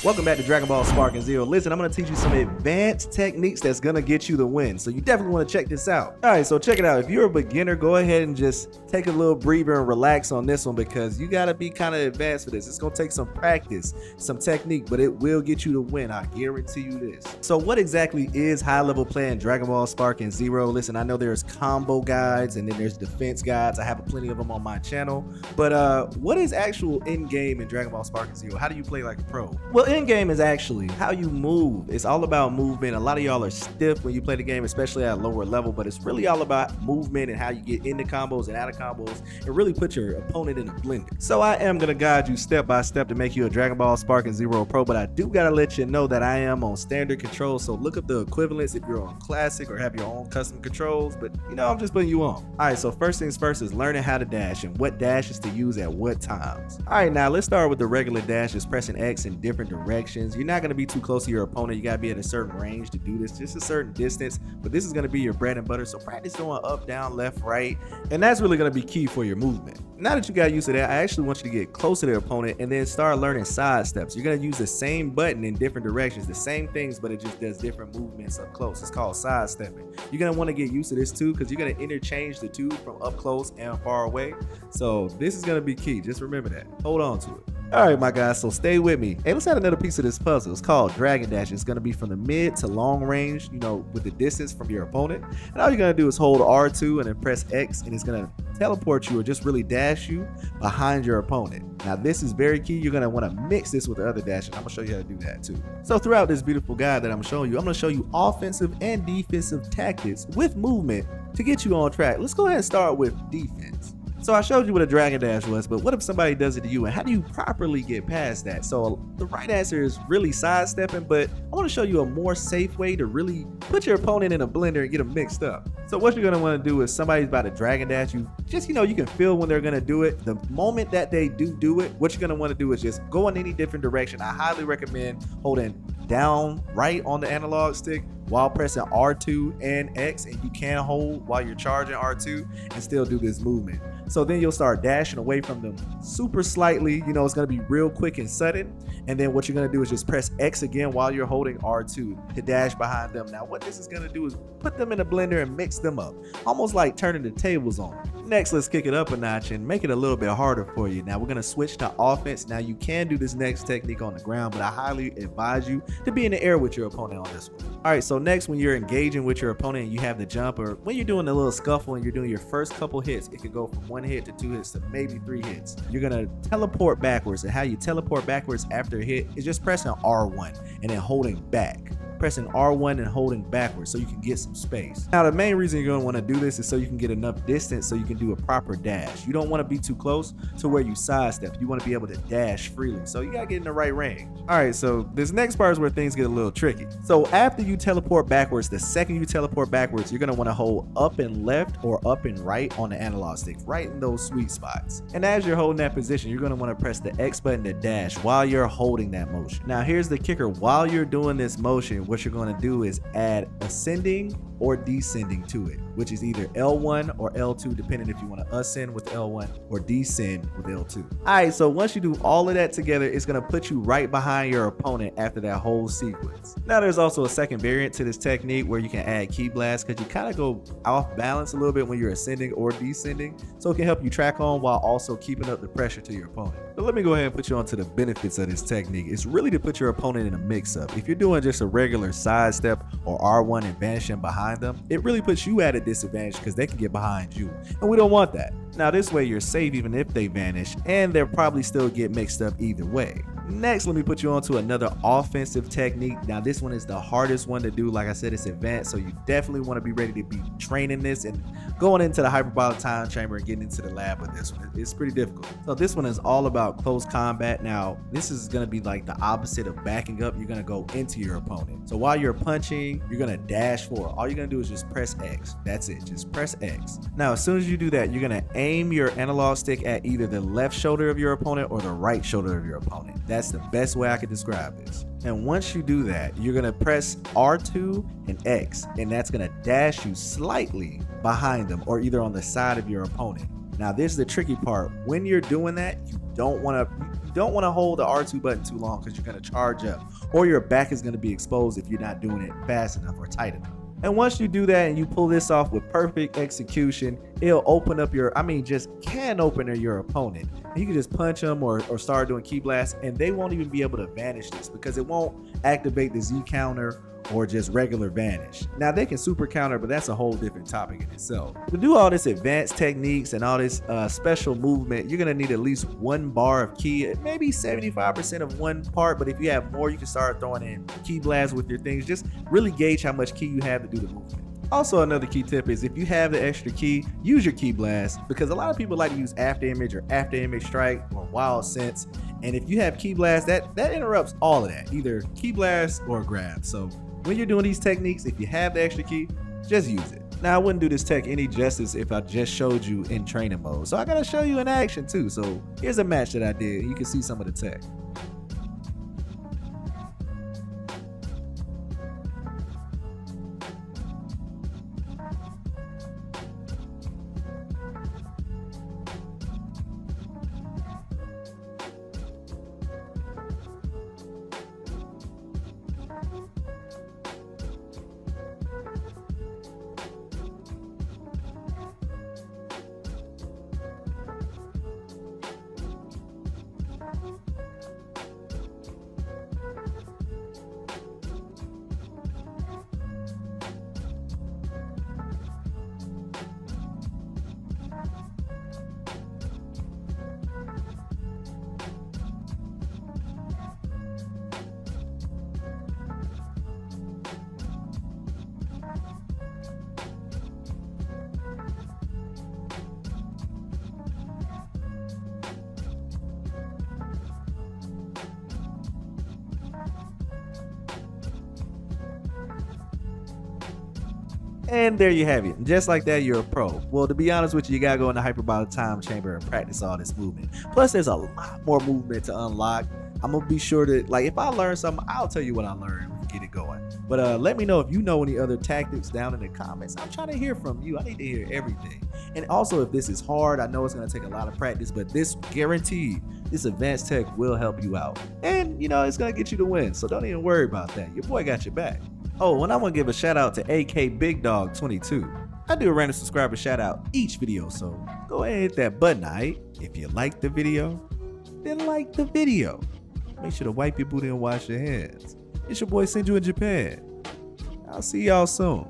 Welcome back to Dragon Ball Spark and Zero. Listen, I'm going to teach you some advanced techniques that's going to get you the win. So you definitely want to check this out. All right, so check it out. If you're a beginner, go ahead and just take a little breather and relax on this one because you got to be kind of advanced for this. It's going to take some practice, some technique, but it will get you the win. I guarantee you this. So what exactly is high-level play in Dragon Ball Spark and Zero? Listen, I know there's combo guides and then there's defense guides. I have plenty of them on my channel. But what is actual in-game in Dragon Ball Spark and Zero? How do you play like a pro? Well, in-game is actually how you move. It's all about movement. A lot of y'all are stiff when you play the game, especially at a lower level, but it's really all about movement and how you get into combos and out of combos and really put your opponent in a blender. So I am going to guide you step by step to make you a Dragon Ball Spark and Zero pro, but I do got to let you know that I am on standard controls, so look up the equivalents if you're on classic or have your own custom controls, but you know, I'm just putting you on. All right, so first things first is learning how to dash and what dashes to use at what times. All right, now let's start with the regular dash, just pressing X in different directions. You're not going to be too close to your opponent. You got to be at a certain range to do this, just a certain distance, but this is going to be your bread and butter. So practice doing up, down, left, right, and that's really going to be key for your movement. Now that you got used to that, I actually want you to get close to the opponent and then start learning side steps. You're going to use the same button in different directions, the same things, but it just does different movements up close. It's called side stepping. You're going to want to get used to this too because you're going to interchange the two from up close and far away. So this is going to be key. Just remember that. Hold on to it. All right, my guys, so stay with me. Hey, let's add another piece of this puzzle. It's called Dragon Dash. It's going to be from the mid to long range, you know, with the distance from your opponent. And all you're going to do is hold R2 and then press X, and it's going to teleport you or just really dash you behind your opponent. Now, this is very key. You're going to want to mix this with the other dash, and I'm going to show you how to do that too. So throughout this beautiful guide that I'm showing you, I'm going to show you offensive and defensive tactics with movement to get you on track. Let's go ahead and start with defense. So I showed you what a Dragon Dash was, but what if somebody does it to you and how do you properly get past that? So the right answer is really sidestepping, but I want to show you a more safe way to really put your opponent in a blender and get them mixed up. So what you're going to want to do is somebody's about to Dragon Dash you, just, you know, you can feel when they're going to do it. The moment that they do it, what you're going to want to do is just go in any different direction. I highly recommend holding down right on the analog stick while pressing R2 and X, and you can hold while you're charging R2 and still do this movement. So then you'll start dashing away from them super slightly. You know, it's going to be real quick and sudden. And then what you're going to do is just press X again while you're holding R2 to dash behind them. Now, what this is going to do is put them in a blender and mix them up, almost like turning the tables on them. Next, let's kick it up a notch and make it a little bit harder for you. Now, we're going to switch to offense. Now, you can do this next technique on the ground, but I highly advise you to be in the air with your opponent on this one. All right, so next, when you're engaging with your opponent and you have the jump, or when you're doing a little scuffle and you're doing your first couple hits, it could go from 1 hit to 2 hits to maybe 3 hits. You're gonna teleport backwards, and how you teleport backwards after a hit is just pressing R1 and then holding back. Pressing R1 and holding backwards so you can get some space. Now, the main reason you're going to want to do this is so you can get enough distance so you can do a proper dash. You don't want to be too close to where you sidestep. You want to be able to dash freely. So you got to get in the right range. All right, so this next part is where things get a little tricky. So after you teleport backwards, the second you teleport backwards, you're going to want to hold up and left or up and right on the analog stick, right in those sweet spots. And as you're holding that position, you're going to want to press the X button to dash while you're holding that motion. Now, here's the kicker. While you're doing this motion, what you're going to do is add ascending or descending to it, which is either L1 or L2, depending if you want to ascend with L1 or descend with L2. All right, so once you do all of that together, it's going to put you right behind your opponent after that whole sequence. Now, there's also a second variant to this technique where you can add key blasts because you kind of go off balance a little bit when you're ascending or descending, so it can help you track on while also keeping up the pressure to your opponent. But let me go ahead and put you on to the benefits of this technique. It's really to put your opponent in a mix-up. If you're doing just a regular sidestep or R1 and vanishing behind them, it really puts you at a disadvantage because they can get behind you, and we don't want that. Now, this way you're safe even if they vanish, and they'll probably still get mixed up either way. Next, let me put you on to another offensive technique. Now, this one is the hardest one to do. Like I said, it's advanced, so you definitely want to be ready to be training this and going into the hyperbolic time chamber and getting into the lab with this one. It's pretty difficult. So this one is all about close combat. Now, this is going to be like the opposite of backing up. You're going to go into your opponent. So while you're punching, you're going to dash forward. All you're going to do is just press X. That's it. Just press X. Now, as soon as you do that, you're going to aim your analog stick at either the left shoulder of your opponent or the right shoulder of your opponent. That's the best way I could describe this. And once you do that, you're going to press R2 and X, and that's going to dash you slightly behind them or either on the side of your opponent. Now this is the tricky part. When you're doing that, you don't want to hold the R2 button too long because you're going to charge up, or your back is going to be exposed if you're not doing it fast enough or tight enough. And once you do that and you pull this off with perfect execution, it'll open up just can open your opponent. And you can just punch them or start doing key blasts, and they won't even be able to vanish this because it won't activate the Z counter or just regular vanish. Now they can super counter, but that's a whole different topic in itself. To do all this advanced techniques and all this special movement, you're gonna need at least 1 bar of ki, maybe 75% of one part, but if you have more, you can start throwing in key blasts with your things. Just really gauge how much ki you have to do the movement. Also, another key tip is if you have the extra ki, use your ki blast, because a lot of people like to use after image or after image strike or wild sense. And if you have ki blast, that interrupts all of that, either ki blast or grab. So when you're doing these techniques, if you have the extra ki, just use it. Now I wouldn't do this tech any justice if I just showed you in training mode. So I gotta show you in action too. So here's a match that I did. You can see some of the tech. And there you have it. Just like that, you're a pro. Well, to be honest with you, you gotta go in the hyperbolic time chamber and practice all this movement. Plus, there's a lot more movement to unlock. I'm gonna be sure to, like, if I learn something, I'll tell you what I learned and we can get it going. But let me know if you know any other tactics down in the comments. I'm trying to hear from you. I need to hear everything. And also, if this is hard, I know it's gonna take a lot of practice, but this guaranteed, this advanced tech will help you out. And you know, it's gonna get you to win. So don't even worry about that. Your boy got your back. Oh, and I want to give a shout out to AK Big Dog 22. I do a random subscriber shout out each video, so go ahead and hit that button, alright? If you like the video, then like the video. Make sure to wipe your booty and wash your hands. It's your boy Senju in Japan. I'll see y'all soon.